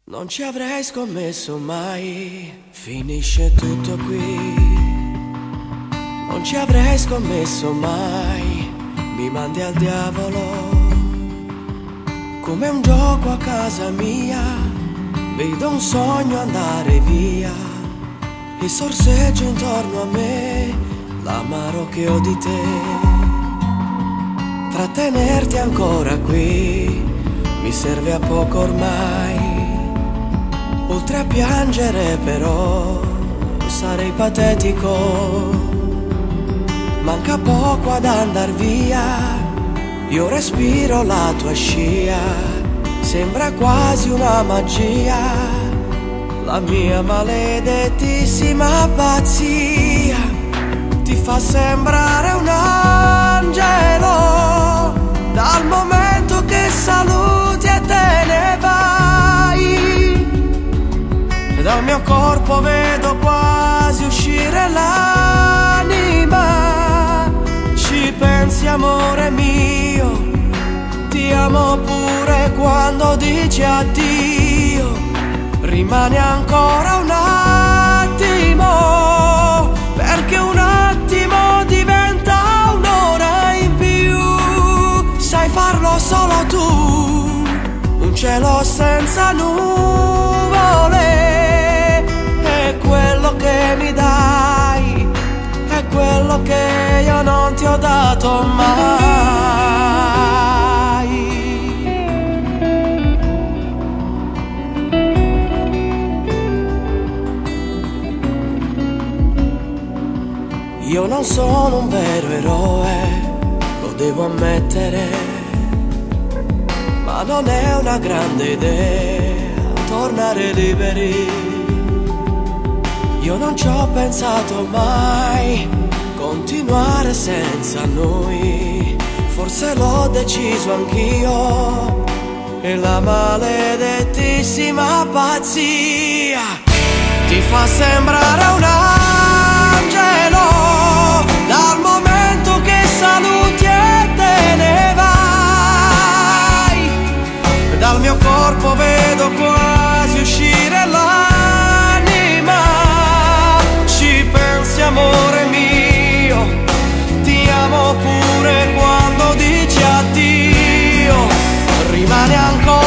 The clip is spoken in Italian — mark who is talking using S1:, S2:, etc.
S1: Non ci avrei scommesso mai, finisce tutto qui. Non ci avrei scommesso mai, mi mandi al diavolo. Come un gioco a casa mia, vedo un sogno andare via e sorseggio intorno a me l'amaro che ho di te. Trattenerti ancora qui mi serve a poco ormai. Oltre a piangere però sarei patetico. Manca poco ad andar via, io respiro la tua scia. Sembra quasi una magia, la mia maledettissima pazzia ti fa sembrare un angelo dal momento che saluti e te ne vai. Dal mio corpo vedo quasi uscire l'anima. Ci pensi amore mio, ti amo pure quando dici addio. Rimane ancora un attimo, perché un attimo diventa un'ora in più. Sai farlo solo tu, un cielo senza nuvole. Quello che mi dai è quello che io non ti ho dato mai. Io non sono un vero eroe, lo devo ammettere, ma non è una grande idea tornare liberi. Io non ci ho pensato mai, continuare senza noi. Forse l'ho deciso anch'io, e la maledettissima pazzia ti fa sembrare un angelo dal momento che saluti e te ne vai. Dal mio corpo vedo quasi uscire amore mio, ti amo pure quando dici addio. Rimane ancora